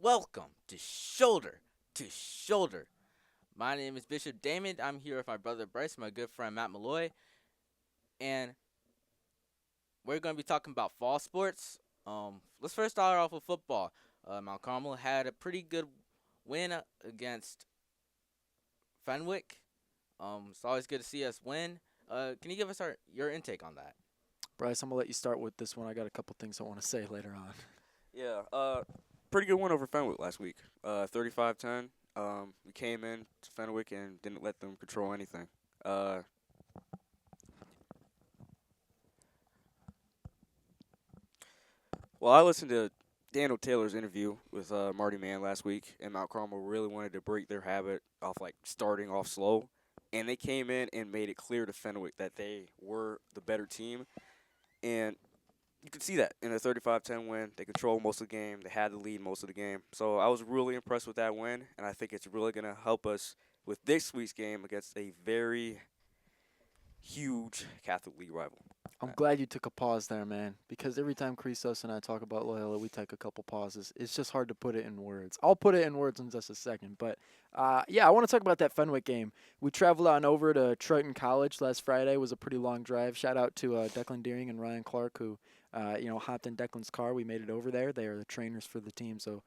welcome to Shoulder to Shoulder. My name is Bishop Daymond. I'm here with my brother Bryce, my good friend Matt Malloy, and we're going to be talking about fall sports. Let's first start off with football. Mount Carmel had a pretty good win against Fenwick. It's always good to see us win. Can you give us your intake on that? Bryce, I'm gonna let you start with this one. I got a couple things I want to say later on. Yeah, pretty good win over Fenwick last week. 35-10. We came in to Fenwick and didn't let them control anything. Well, I listened to Daniel Taylor's interview with Marty Mann last week, and Mount Carmel really wanted to break their habit of starting off slow, and they came in and made it clear to Fenwick that they were the better team, and you could see that in a 35-10 win. They controlled most of the game. They had the lead most of the game. So I was really impressed with that win, and I think it's really going to help us with this week's game against a very huge Catholic League rival. I'm glad you took a pause there, man, because every time Christos and I talk about Loyola, we take a couple pauses. It's just hard to put it in words. I'll put it in words in just a second, but yeah, I want to talk about that Fenwick game. We traveled on over to Triton College last Friday. It was a pretty long drive. Shout out to Declan Deering and Ryan Clark, who hopped in Declan's car. We made it over there. They are the trainers for the team, so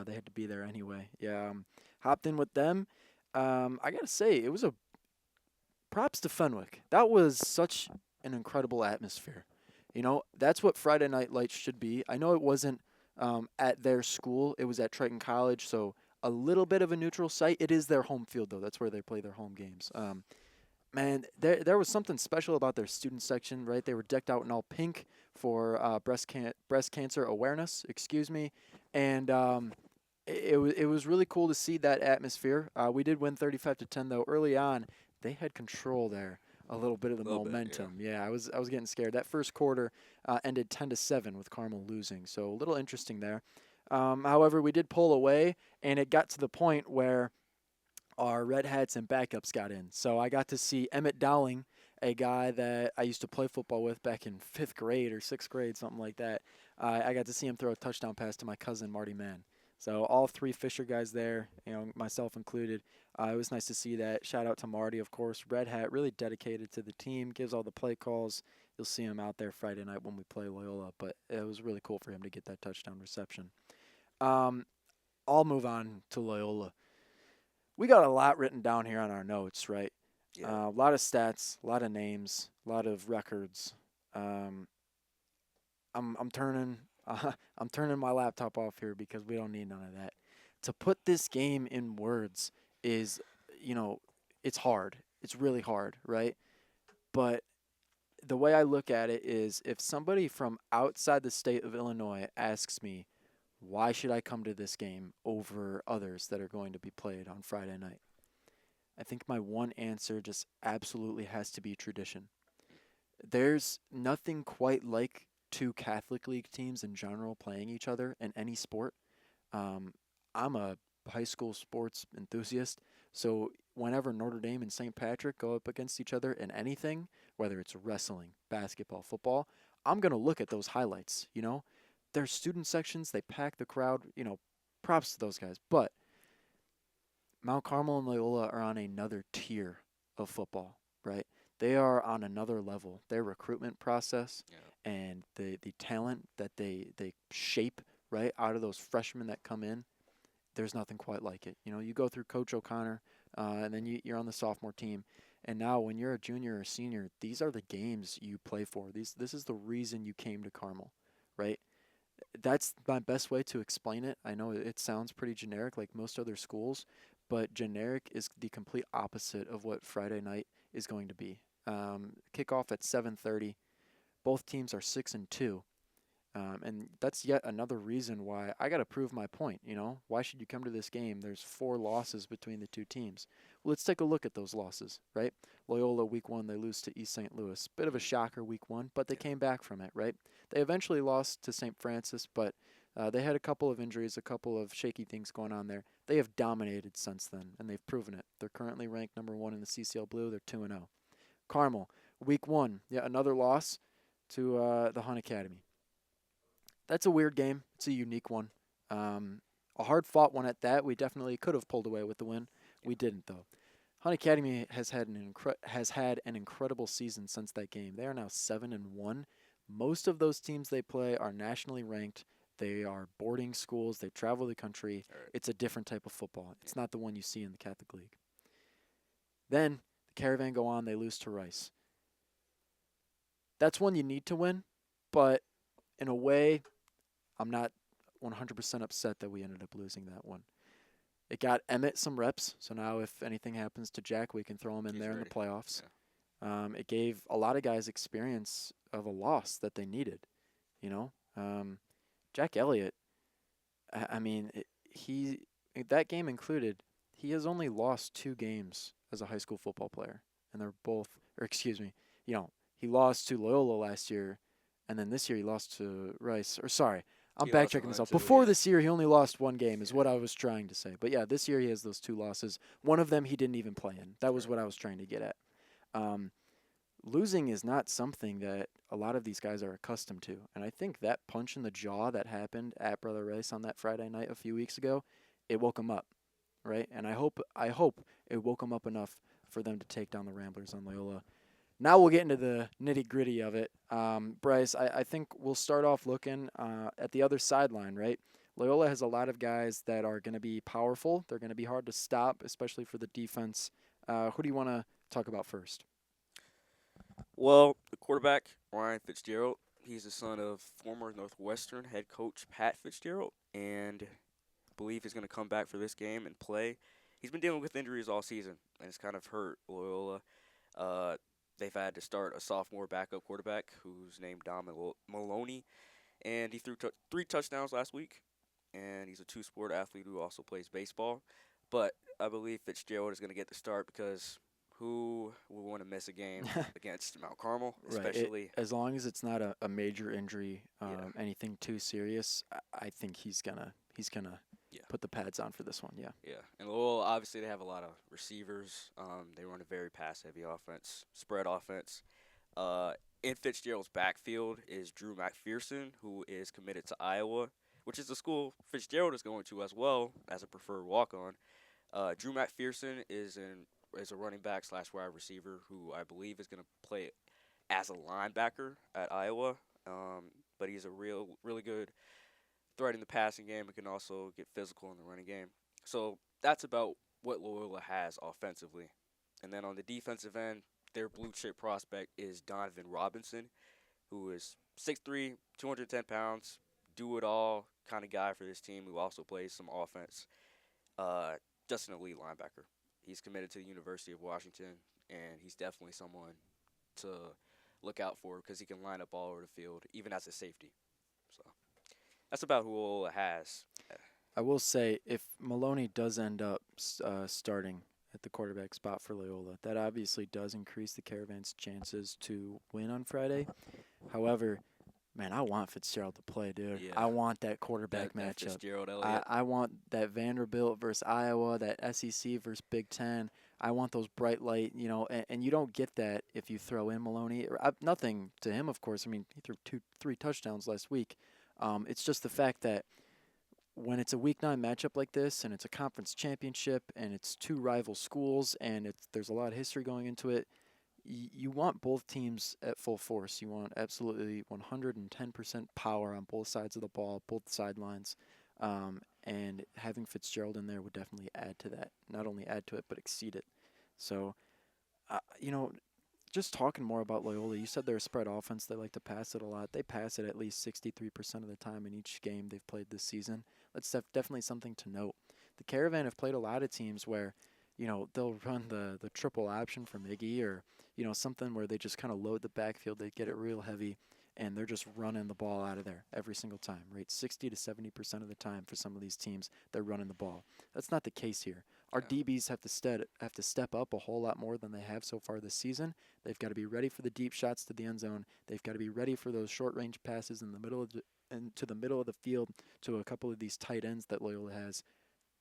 they had to be there anyway. Yeah, hopped in with them. I gotta say, it was a props to Fenwick. That was such an incredible atmosphere. That's what Friday Night Lights should be. I know it wasn't at their school, it was at Triton College, so a little bit of a neutral site. It is their home field, though. That's where they play their home games. Man, there was something special about their student section, right? They were decked out in all pink for breast cancer awareness, excuse me, and it was really cool to see that atmosphere. We did win 35-10 though. Early on, they had control there, a little bit of the A little bit, momentum. Yeah, I was getting scared. That first quarter ended 10-7 with Carmel losing, so a little interesting there. However, we did pull away, and it got to the point where our red hats and backups got in. So I got to see Emmett Dowling, a guy that I used to play football with back in 5th grade or 6th grade, something like that. I got to see him throw a touchdown pass to my cousin Marty Mann. So all three Fisher guys there, myself included. It was nice to see that. Shout out to Marty, of course. Red Hat, really dedicated to the team, gives all the play calls. You'll see him out there Friday night when we play Loyola, but it was really cool for him to get that touchdown reception. Um, I'll move on to Loyola. We got a lot written down here on our notes, right? Yeah. A lot of stats, a lot of names, a lot of records. Um, I'm turning I'm turning my laptop off here because we don't need none of that. To put this game in words is, you know, it's hard. It's really hard, right? But the way I look at it is if somebody from outside the state of Illinois asks me, why should I come to this game over others that are going to be played on Friday night? I think my one answer just absolutely has to be tradition. There's nothing quite like two Catholic League teams in general playing each other in any sport. Um, I'm a high school sports enthusiast, so whenever Notre Dame and St. Patrick go up against each other in anything, whether it's wrestling, basketball, football, I'm going to look at those highlights. Their student sections, they pack the crowd, props to those guys. But Mount Carmel and Loyola are on another tier of football, right? They are on another level. Their recruitment process Yeah. and the talent that they shape, right, out of those freshmen that come in, there's nothing quite like it. You go through Coach O'Connor, and then you're on the sophomore team. And now when you're a junior or senior, these are the games you play for. This is the reason you came to Carmel, right? That's my best way to explain it. I know it sounds pretty generic like most other schools, but generic is the complete opposite of what Friday night is going to be. Kickoff at 7:30. Both teams are 6-2. And that's yet another reason why I got to prove my point. Why should you come to this game? There's 4 losses between the two teams. Well, let's take a look at those losses, right? Loyola, week 1, they lose to East St. Louis. Bit of a shocker week 1, but they came back from it, right? They eventually lost to St. Francis, but they had a couple of injuries, a couple of shaky things going on there. They have dominated since then, and they've proven it. They're currently ranked number 1 in the CCL Blue. They're 2-0. Carmel, week 1, another loss to the Hunt Academy. That's a weird game. It's a unique one. a hard-fought one at that. We definitely could have pulled away with the win. We didn't, though. Hunt Academy has had an incredible season since that game. They are now 7-1. Most of those teams they play are nationally ranked. They are boarding schools. They travel the country. Right. It's a different type of football. It's not the one you see in the Catholic League. Then the Caravan go on. They lose to Rice. That's one you need to win, but in a way, I'm not 100% upset that we ended up losing that one. It got Emmett some reps, so now if anything happens to Jack, we can throw him in He's there in ready. the playoffs. Yeah. It gave a lot of guys experience of a loss that they needed. Jack Elliott, that game included, he has only lost 2 games as a high school football player, and they're both, he lost to Loyola last year, and then this year he lost to Rice. I'm He lost backtracking one this up. too, Before yeah. this year, he only lost 1 game, is what I was trying to say. But yeah, this year he has those 2 losses. One of them he didn't even play in. That was what I was trying to get at. Losing is not something that a lot of these guys are accustomed to. And I think that punch in the jaw that happened at Brother Rice on that Friday night a few weeks ago, it woke them up, right? And I hope it woke them up enough for them to take down the Ramblers on Loyola. Now we'll get into the nitty-gritty of it. Bryce, I think we'll start off looking at the other sideline, right? Loyola has a lot of guys that are going to be powerful. They're going to be hard to stop, especially for the defense. Who do you want to talk about first? Well, the quarterback, Ryan Fitzgerald, he's the son of former Northwestern head coach Pat Fitzgerald, and I believe he's going to come back for this game and play. He's been dealing with injuries all season, and it's kind of hurt Loyola. They've had to start a sophomore backup quarterback who's named Don Maloney, and he threw 3 touchdowns last week, and he's a 2-sport athlete who also plays baseball. But I believe Fitzgerald is going to get the start because who will want to miss a game against Mount Carmel, especially? As long as it's not a major injury, anything too serious, I think he's gonna put the pads on for this one. Yeah. Yeah, and Loyola, obviously they have a lot of receivers. They run a very pass-heavy offense, spread offense. In Fitzgerald's backfield is Drew McPherson, who is committed to Iowa, which is the school Fitzgerald is going to as well as a preferred walk-on. Drew McPherson is a running back / wide receiver who I believe is going to play as a linebacker at Iowa. But he's a really good threat in the passing game and can also get physical in the running game. So that's about what Loyola has offensively. And then on the defensive end, their blue chip prospect is Donovan Robinson, who is 6'3", 210 pounds, do-it-all kind of guy for this team who also plays some offense. Just an elite linebacker. He's committed to the University of Washington, and he's definitely someone to look out for because he can line up all over the field, even as a safety. So that's about who Loyola has. I will say, if Maloney does end up starting at the quarterback spot for Loyola, that obviously does increase the Caravan's chances to win on Friday. However, man, I want Fitzgerald to play, dude. Yeah. I want that quarterback That matchup. Fitzgerald Elliott. I want that Vanderbilt versus Iowa, that SEC versus Big Ten. I want those bright light, and you don't get that if you throw in Maloney. Nothing to him, of course. I mean, he threw 3 touchdowns last week. It's just the fact that when it's a Week 9 matchup like this, and it's a conference championship, and it's 2 rival schools, and there's a lot of history going into it, you want both teams at full force. You want absolutely 110% power on both sides of the ball, both sidelines, and having Fitzgerald in there would definitely add to that. Not only add to it, but exceed it. So, just talking more about Loyola, you said they're a spread offense. They like to pass it a lot. They pass it at least 63% of the time in each game they've played this season. That's definitely something to note. The Caravan have played a lot of teams where, they'll run the triple option from Iggy or, something where they just kind of load the backfield. They get it real heavy, and they're just running the ball out of there every single time, right? 60 to 70% of the time for some of these teams, they're running the ball. That's not the case here. Our DBs have to step up a whole lot more than they have so far this season. They've got to be ready for the deep shots to the end zone. They've got to be ready for those short-range passes in the middle of the field to a couple of these tight ends that Loyola has.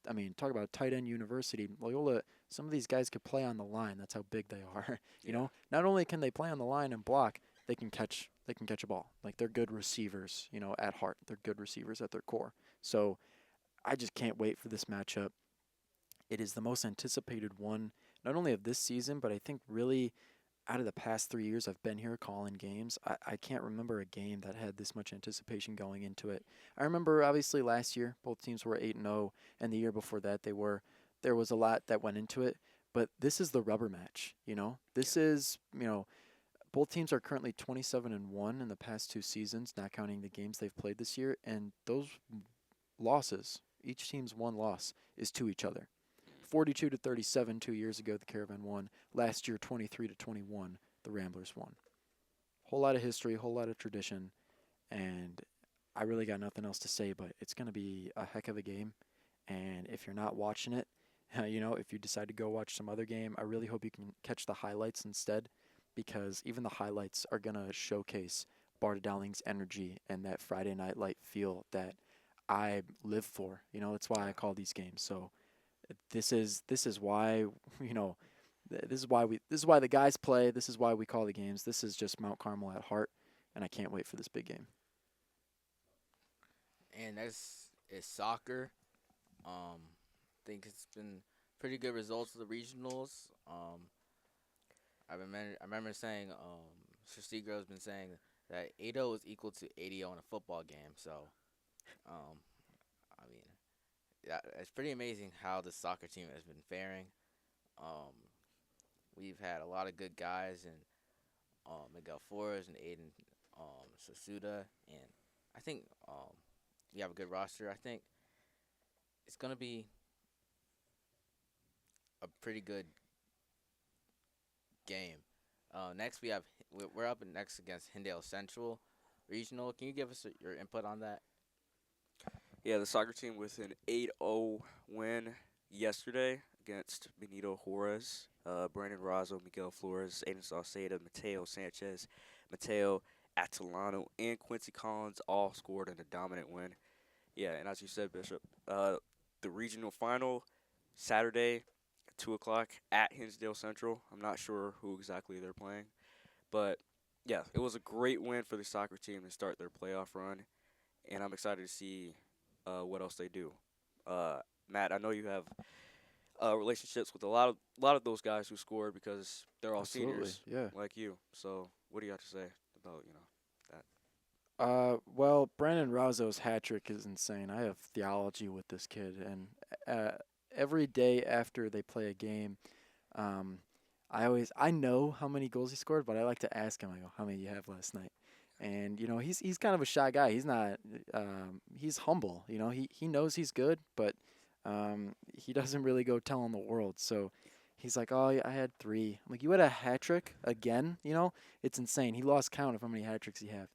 I mean, talk about tight end university. Loyola, some of these guys could play on the line. That's how big they are. Not only can they play on the line and block, they can catch a ball. Like, they're good receivers, at heart. They're good receivers at their core. So I just can't wait for this matchup. It is the most anticipated one, not only of this season, but I think really out of the past 3 years I've been here calling games. I can't remember a game that had this much anticipation going into it. I remember obviously last year both teams were 8-0, and the year before that they were. There was a lot that went into it, but this is the rubber match. This is both teams are currently 27-1 in the past 2 seasons, not counting the games they've played this year, and those losses, each team's one loss, is to each other. 42-37 2 years ago, the Caravan won. Last year, 23-21, the Ramblers won. Whole lot of history, whole lot of tradition, and I really got nothing else to say, but it's going to be a heck of a game. And if you're not watching it, if you decide to go watch some other game, I really hope you can catch the highlights instead, because even the highlights are going to showcase Barta Dowling's energy and that Friday Night Light feel that I live for. That's why I call these games. So this is why this is why the guys play. This is why we call the games. This is just Mount Carmel at heart, and I can't wait for this big game. And next is soccer. Think it's been pretty good results of the regionals. I remember saying Shastigro has been saying that 8-0 is equal to 80-0 in a football game. So, I mean, it's pretty amazing how the soccer team has been faring. We've had a lot of good guys in Miguel Flores and Aiden Sasuda, and I think we have a good roster. I think it's gonna be a pretty good game. Next we're up next against Hinsdale Central Regional. Can you give us your input on that? Yeah, the soccer team with an 8-0 win yesterday against Benito Juarez. Brandon Razzo, Miguel Flores, Aiden Sauceda, Mateo Sanchez, Mateo Atalano, and Quincy Collins all scored in a dominant win. Yeah, and as you said, Bishop, the regional final Saturday at 2 o'clock at Hinsdale Central. I'm not sure who exactly they're playing, but yeah, it was a great win for the soccer team to start their playoff run, and I'm excited to see what else they do. Matt, I know you have relationships with a lot of those guys who scored because they're all Absolutely, seniors, yeah. like you. So, what do you have to say about that? Well, Brandon Razzo's hat trick is insane. I have theology with this kid, and every day after they play a game, um, I know how many goals he scored, but I like to ask him. I go, "How many you have last night?" And he's kind of a shy guy. He's not. He's humble. He knows he's good, but he doesn't really go telling the world. So he's like, "Oh, yeah, I had 3." I'm like, "You had a hat trick again?" It's insane. He lost count of how many hat tricks he has.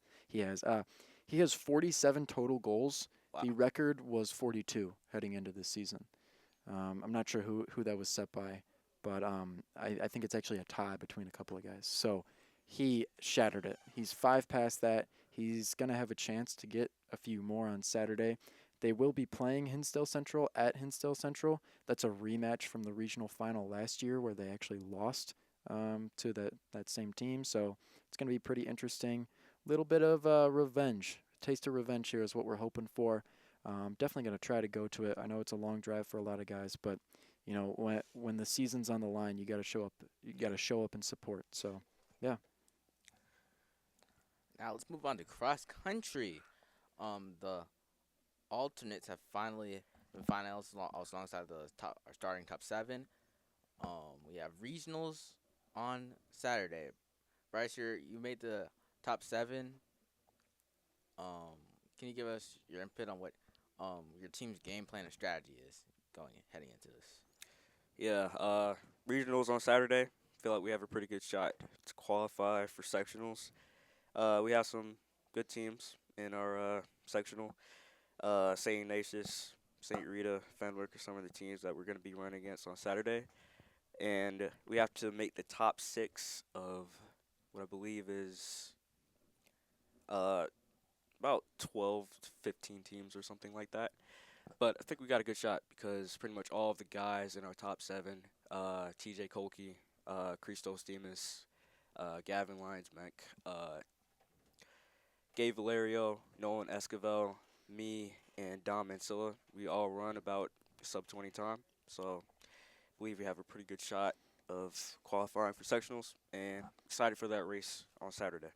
He has 47 total goals. Wow. The record was 42 heading into this season. I'm not sure who that was set by, but I think it's actually a tie between a couple of guys. So he shattered it. He's 5 past that. He's going to have a chance to get a few more on Saturday. They will be playing Hinsdale Central at Hinsdale Central. That's a rematch from the regional final last year where they actually lost to that same team. So it's going to be pretty interesting. Little bit of revenge. Taste of revenge here is what we're hoping for. Definitely going to try to go to it. I know it's a long drive for a lot of guys, but when the season's on the line, you got to show up. You got to show up and support. So, yeah. Now let's move on to cross country. The alternates have finally been finals alongside our starting top 7. We have regionals on Saturday. Bryce, you made the top 7. Can you give us your input on what your team's game plan and strategy is heading into this? Yeah, regionals on Saturday. Feel like we have a pretty good shot to qualify for sectionals. We have some good teams in our sectional. St. Ignatius, St. Rita, Fenwick are some of the teams that we're going to be running against on Saturday. And we have to make the top 6 of what I believe is about 12 to 15 teams or something like that. But I think we got a good shot because pretty much all of the guys in our top 7, TJ Kolke, Christos Demas, Gavin Linesmek, Gabe Valerio, Nolan Esquivel, me, and Dom Mansilla. We all run about sub-20 time, so I believe we have a pretty good shot of qualifying for sectionals, and excited for that race on Saturday.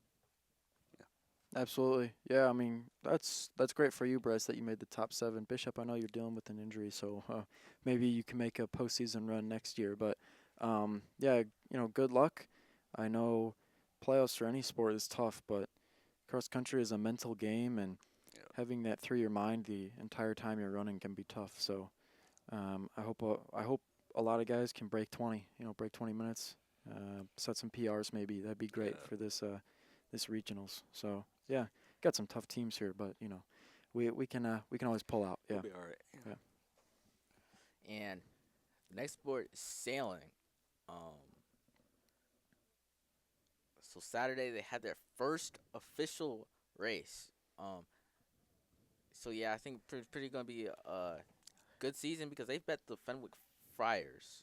Absolutely. Yeah, I mean, that's great for you, Bryce, that you made the top 7. Bishop, I know you're dealing with an injury, so maybe you can make a postseason run next year. But yeah, good luck. I know playoffs for any sport is tough, but cross country is a mental game, and Yeah. having that through your mind the entire time you're running can be tough. So I hope a lot of guys can break 20. Break 20 minutes, set some PRs maybe. That'd be great Yeah. for this regionals. So yeah, got some tough teams here, but we can always pull out. Yeah. We'll be all right. Yeah. And the next sport is sailing. Um, so Saturday they had their first official race. So yeah, I think pretty gonna be a good season because they bet the Fenwick Friars.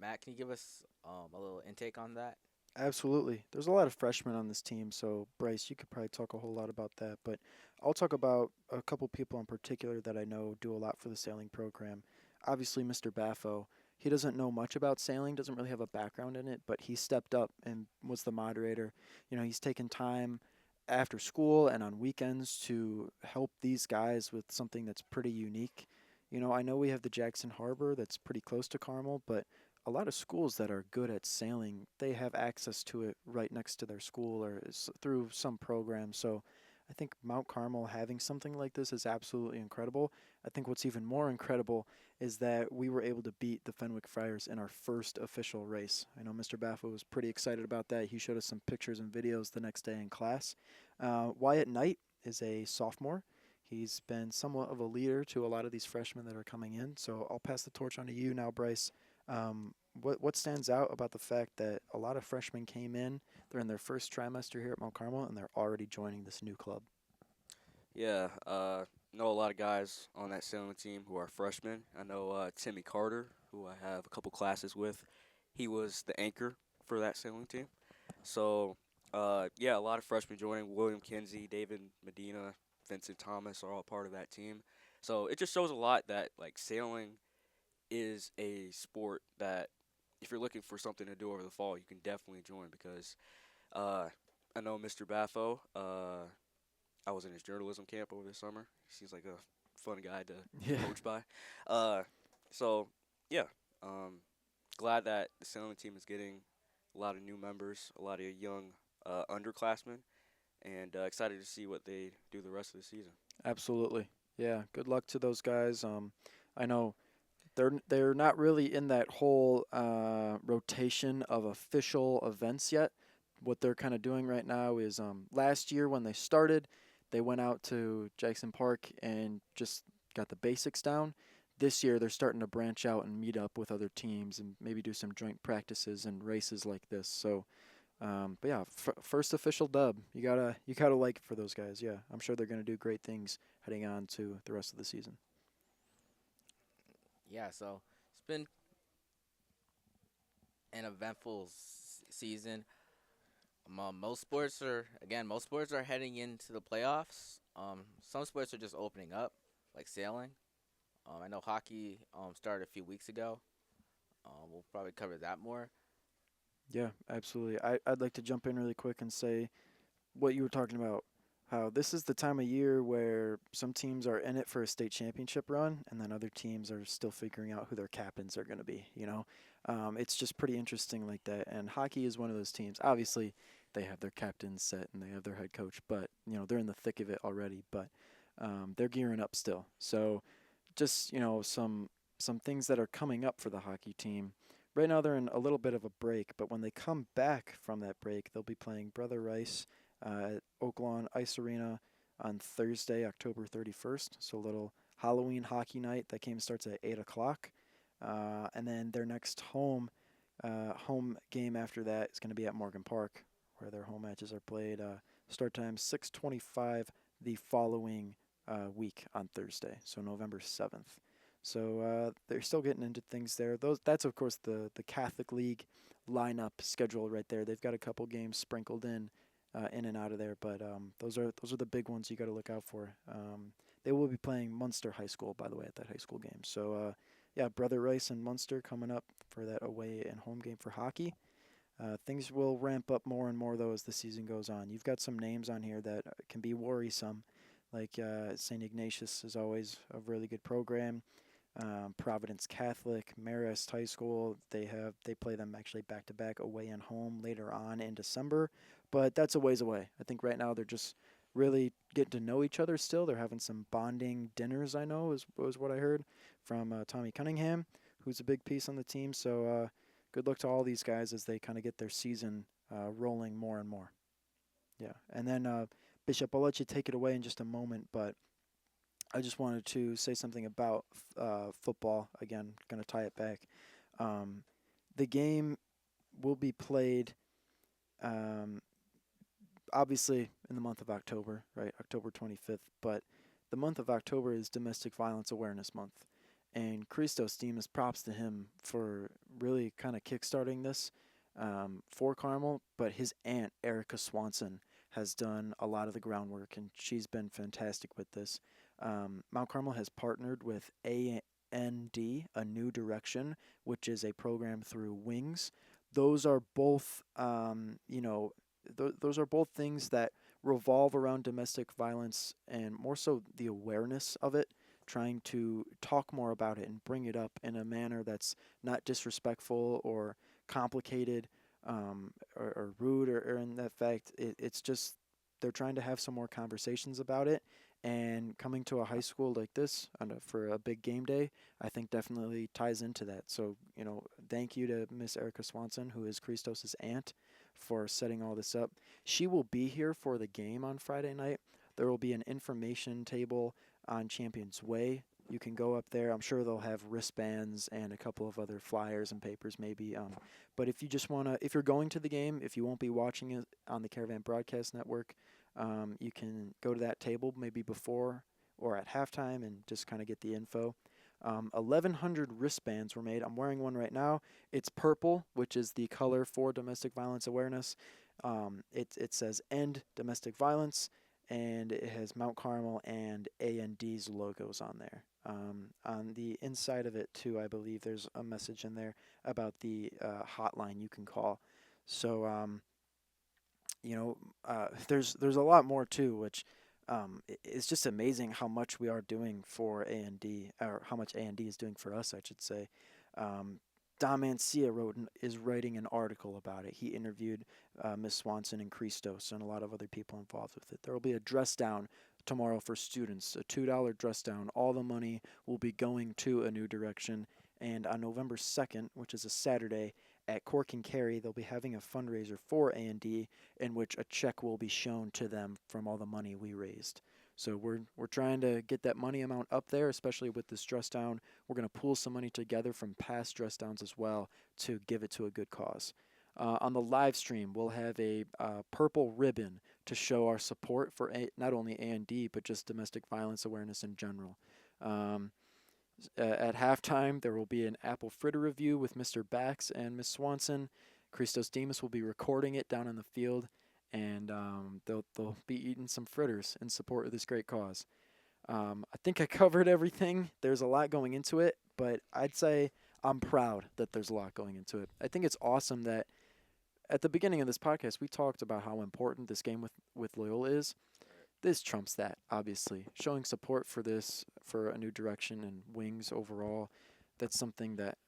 Matt, can you give us a little intake on that? Absolutely. There's a lot of freshmen on this team, so Bryce, you could probably talk a whole lot about that. But I'll talk about a couple people in particular that I know do a lot for the sailing program. Obviously, Mr. Baffo. He doesn't know much about sailing, doesn't really have a background in it, but he stepped up and was the moderator. He's taken time after school and on weekends to help these guys with something that's pretty unique. I know we have the Jackson Harbor that's pretty close to Carmel, but a lot of schools that are good at sailing, they have access to it right next to their school or through some program. So I think Mount Carmel having something like this is absolutely incredible. I think what's even more incredible is that we were able to beat the Fenwick Friars in our first official race. I know Mr. Baffo was pretty excited about that. He showed us some pictures and videos the next day in class. Wyatt Knight is a sophomore. He's been somewhat of a leader to a lot of these freshmen that are coming in. So I'll pass the torch on to you now, Bryce. What stands out about the fact that a lot of freshmen came in, they're in their first trimester here at Mount Carmel, and they're already joining this new club? Yeah, know a lot of guys on that sailing team who are freshmen. I know Timmy Carter, who I have a couple classes with. He was the anchor for that sailing team. So, yeah, a lot of freshmen joining. William Kinsey, David Medina, Vincent Thomas are all part of that team. So it just shows a lot that like sailing is a sport that if you're looking for something to do over the fall, you can definitely join because uh, I know Mr. Baffo. I was in his journalism camp over the summer. He seems like a fun guy to Yeah. coach by. Uh, so yeah, um, glad that the sailing team is getting a lot of new members, a lot of young underclassmen, and excited to see what they do the rest of the season. Absolutely. Yeah. Good luck to those guys. I know they're not really in that whole rotation of official events yet. What they're kind of doing right now is last year when they started, they went out to Jackson Park and just got the basics down. This year they're starting to branch out and meet up with other teams and maybe do some joint practices and races like this. So, but yeah, first official dub. You gotta like it for those guys. Yeah, I'm sure they're gonna do great things heading on to the rest of the season. Yeah, so it's been an eventful season. Most sports are heading into the playoffs. Some sports are just opening up, like sailing. I know hockey started a few weeks ago. We'll probably cover that more. Yeah, absolutely. I'd like to jump in really quick and say what you were talking about, how this is the time of year where some teams are in it for a state championship run, and then other teams are still figuring out who their captains are going to be. It's just pretty interesting like that. And hockey is one of those teams. Obviously, they have their captains set and they have their head coach, but they're in the thick of it already. But they're gearing up still. So just some things that are coming up for the hockey team. Right now they're in a little bit of a break, but when they come back from that break, they'll be playing Brother Rice at Oaklawn Ice Arena on Thursday, October 31st. So a little Halloween hockey night. That game starts at 8 o'clock. And then their next home game after that is going to be at Morgan Park, where their home matches are played. Start time 6:25 the following week on Thursday, so November 7th. So they're still getting into things there. That's of course the Catholic League lineup schedule right there. They've got a couple games sprinkled in and out of there, but those are the big ones you got to look out for. They will be playing Munster High School, by the way, at that high school game. So, yeah, Brother Rice and Munster coming up for that away and home game for hockey. Things will ramp up more and more, though, as the season goes on. You've got some names on here that can be worrisome, like St. Ignatius is always a really good program. Providence Catholic, Marist High School, they play them actually back to back away and home later on in December, but that's a ways away. I think right now they're just really getting to know each other still. They're having some bonding dinners, I know, is was what I heard from Tommy Cunningham, who's a big piece on the team. So good luck to all these guys as they kind of get their season rolling more and more. Yeah, and then Bishop, I'll let you take it away in just a moment, but I just wanted to say something about football. Again, going to tie it back. Um, the game will be played, um, obviously, in the month of October, right? October 25th. But the month of October is Domestic Violence Awareness Month. And Christos Demas, props to him for really kind of kickstarting this for Carmel. But his aunt, Erica Swanson, has done a lot of the groundwork, and she's been fantastic with this. Mount Carmel has partnered with AND, A New Direction, which is a program through Wings. Those are both, those are both things that revolve around domestic violence and more so the awareness of it, trying to talk more about it and bring it up in a manner that's not disrespectful or complicated or rude or in that fact. It's just they're trying to have some more conversations about it. And coming to a high school like this for a big game day, I think definitely ties into that. So, thank you to Miss Erica Swanson, who is Christos' aunt, for setting all this up. She will be here for the game on Friday night. There will be an information table on Champions Way. You can go up there. I'm sure they'll have wristbands and a couple of other flyers and papers maybe. But if you just want to, if you're going to the game, if you won't be watching it on the Caravan Broadcast Network, you can go to that table maybe before or at halftime and just kind of get the info. 1,100 wristbands were made. I'm wearing one right now. It's purple, which is the color for domestic violence awareness. It says End Domestic Violence, and it has Mount Carmel and A&D's logos on there. On the inside of it, too, I believe there's a message in there about the hotline you can call. So, there's a lot more too, which it's just amazing how much we are doing for A&D, or how much A&D is doing for us, I should say. Dom Mancia is writing an article about it. He interviewed Miss Swanson and Christos and a lot of other people involved with it. There will be a dress down tomorrow for students, a $2 dress down. All the money will be going to A New Direction. And on November 2nd, which is a Saturday, at Cork and Kerry, they'll be having a fundraiser for A&D in which a check will be shown to them from all the money we raised. So we're trying to get that money amount up there, especially with this dress down. We're going to pool some money together from past dress downs as well to give it to a good cause. On the live stream, we'll have a purple ribbon to show our support for not only A&D, but just domestic violence awareness in general. At halftime, there will be an apple fritter review with Mr. Bax and Miss Swanson. Christos Demas will be recording it down on the field, and they'll be eating some fritters in support of this great cause. I think I covered everything. There's a lot going into it, but I'd say I'm proud that there's a lot going into it. I think it's awesome that at the beginning of this podcast, we talked about how important this game with Loyola is. This trumps that, obviously. Showing support for this, for A New Direction and Wings overall, that's something that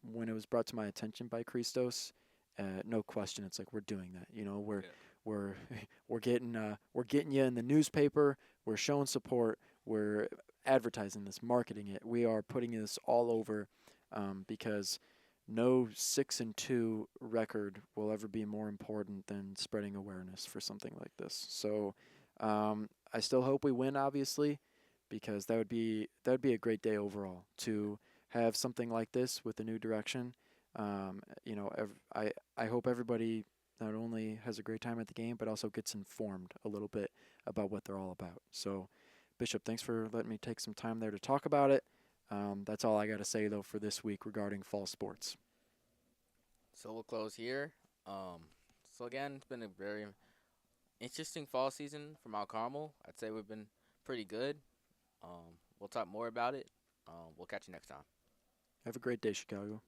when it was brought to my attention by Christos, no question, it's like we're doing that. We're getting you in the newspaper. We're showing support. We're advertising this, marketing it. We are putting this all over because no 6-2 record will ever be more important than spreading awareness for something like this. So. I still hope we win, obviously, because that would be a great day overall to have something like this with A New Direction. I hope everybody not only has a great time at the game, but also gets informed a little bit about what they're all about. So, Bishop, thanks for letting me take some time there to talk about it. That's all I got to say, though, for this week regarding fall sports. So we'll close here. So again, it's been a very interesting fall season for Mount Carmel. I'd say we've been pretty good. We'll talk more about it. We'll catch you next time. Have a great day, Chicago.